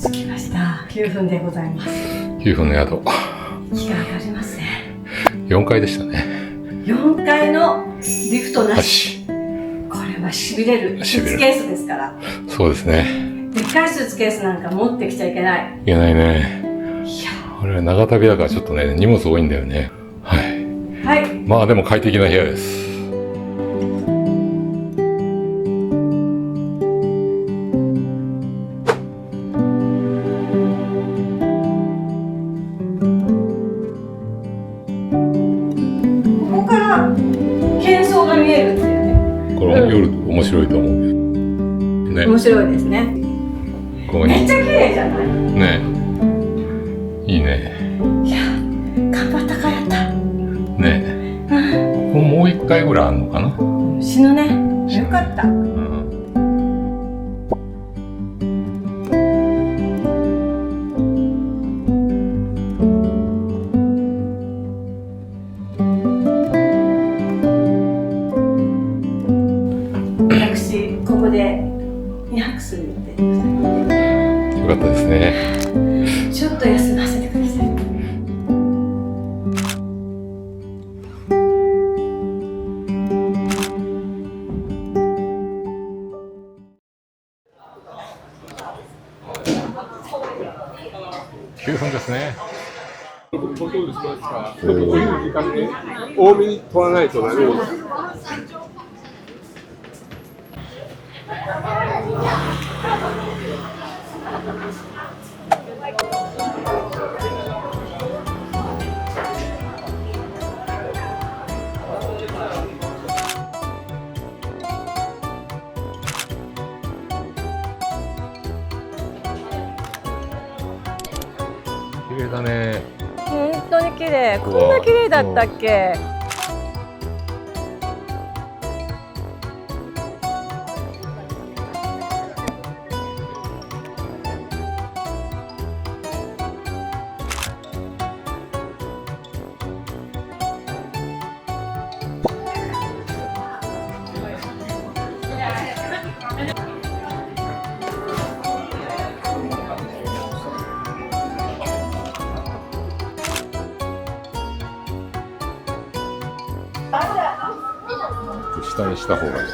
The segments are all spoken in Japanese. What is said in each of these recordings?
着きました。9分でございます。9分の宿。気が上がりますね。4階でしたね。4階のリフトなし。し。これはしびれるスーツケースですから。そうですね。でっかいスーツケースなんか持ってきちゃいけない。いけないね。いや。これは長旅だからちょっとね、荷物多いんだよね。はい。はい。まあでも快適な部屋です。ここから喧騒が見えるんだよね。これ、夜面白いと思うよ。ね。面白いですね。ここに。めっちゃ綺麗じゃない？ね。いいね。いや、頑張ったかやった。ね。ここもう1回ぐらいあるのかな。死ぬね。よかった。うん。私ここで2泊する予定でございます。よかったですね。ちょっと休ませてください。9分ですね。コントロールしますから、ちょっとお湯の時間ね、多めに取らないとダメです。綺麗だね。本当に綺麗。こんな綺麗だったっけ？下にした方がいい。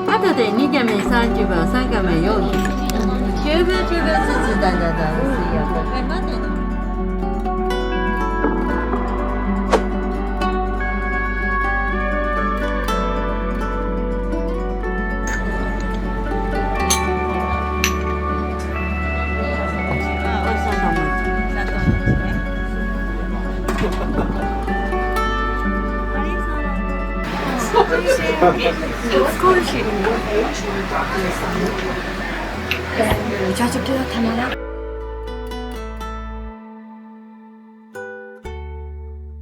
後で2画面30秒、3画面40秒。10秒10秒ずつだんだんだん水曜日。待ってね。お疲れ様。少しお茶漬けはたまらん。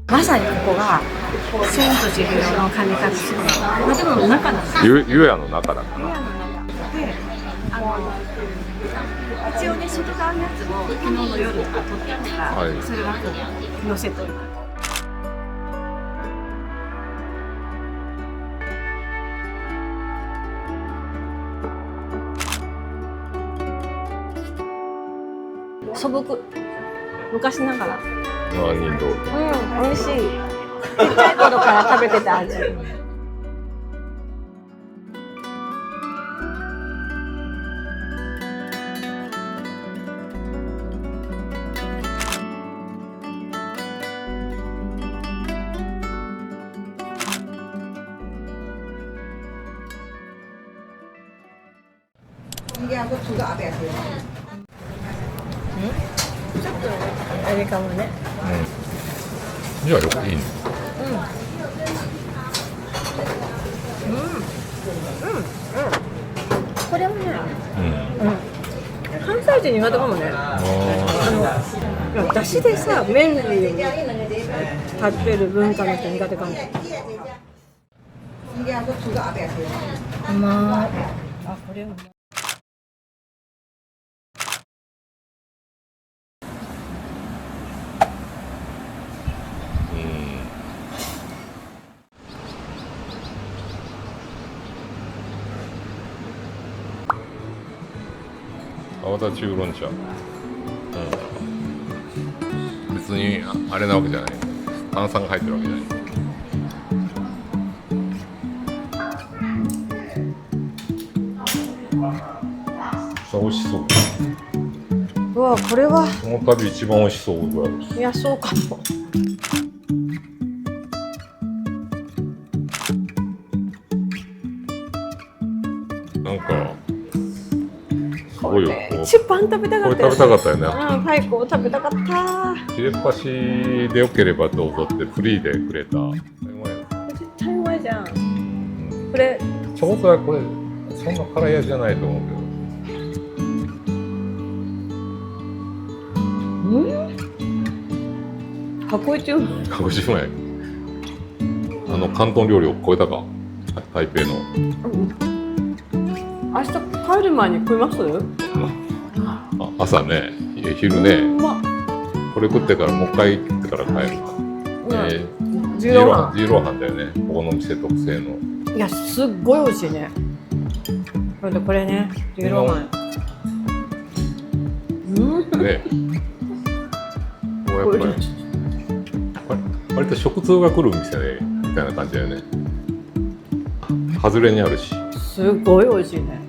まさにここが千と千尋の神隠しの建物の中なんです。湯屋の中だか部屋の中で、一応ね、外側のやつも昨日の夜とか撮ってるから、はいそれはこう載せとる。素朴、昔ながら。な。人道。美味しい。ちっちゃい頃から食べてた味。ちょっとあれかもね。うん。じゃあよくいいね。これはね、うん。関西人苦手かもね。だしでさ、麺類に食べる文化の人苦手かも。うまい。あ、これうまい。泡立ちウーロン茶。別にあれなわけじゃない。炭酸が入ってるわけじゃない。美味しそう。うわ、これは。この旅一番美味しそうぐらいです。いや、そうかも。なんかすごいよ。一番食べたかこれった。食べたかったよね。パイコを食べたかった。切れっ端でよければどうぞってフリーでくれた。絶対うまいじゃん。これちょうどはこれそんな辛い味じゃないと思うけど。箱一うまい。鹿児島や。広東料理を超えたか。台北の。明日帰る前に食います？朝ね、昼ね。これ食ってからもう一回食ってから帰るか。ジーローハンだよね。ここの店特製の。いや、すっごい美味しいね。これね、ジーローハン。ね。こうやっぱり割と食通が来る店ねみたいな感じだよね。外れにあるし。すごい美味しいね。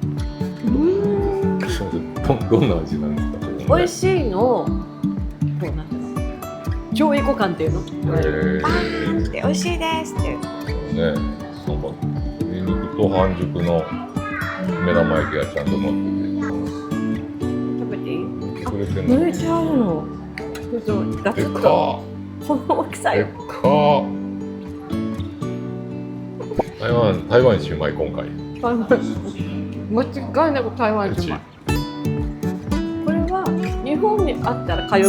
どんな味なんですか。美味しいの。こうなんていうの。上位互換っていうの。美味しいですって。ね、なんか鶏肉と半熟の目玉焼きがちゃんと乗ってて。食べていい？それって抜いてあるの。ガツッと。この大きさよ。台湾シューマイ今回。間違いなく台湾シューマイ。これは日本にあったら通う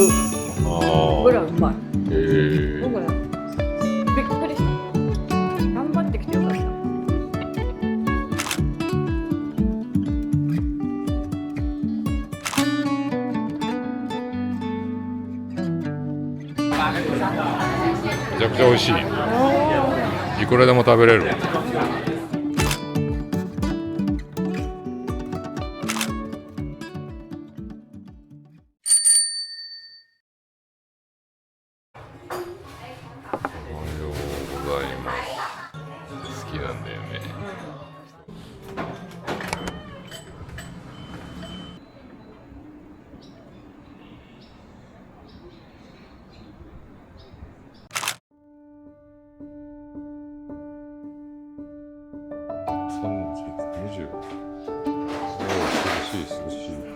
ぐらいうまい。僕ね、びっくりした。頑張ってきてよかった。めちゃくちゃ美味しい。いくらでも食べれる。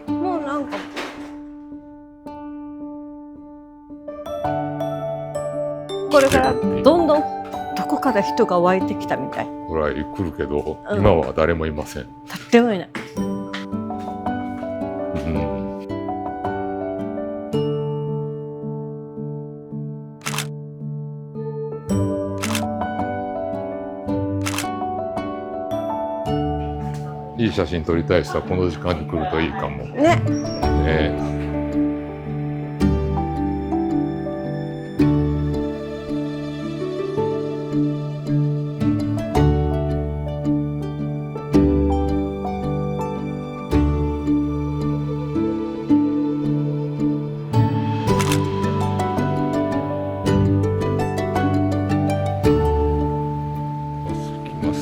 もうなんかこれからどんどんどこから人が湧いてきたみたい。ぐらい来るけど、うん今は誰もいません。とってもいない。うんいい写真撮りたい人はこの時間に来るといいかも。ね。ね行きます。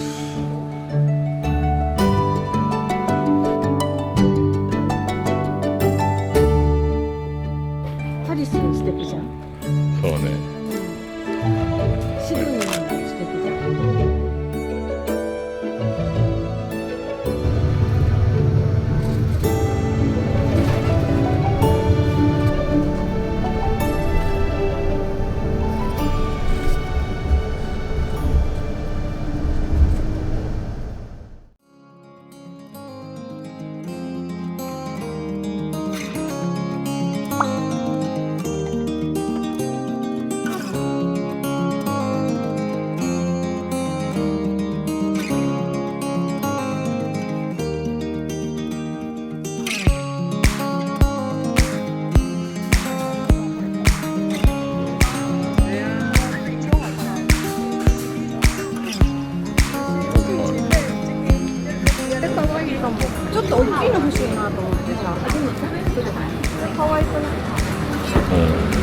パリスも素敵じゃん。そうね。シドニーも素敵じゃん。可愛いかも。ちょっと大きいの欲しいなと思ってさ、初めて。可愛くない？うん。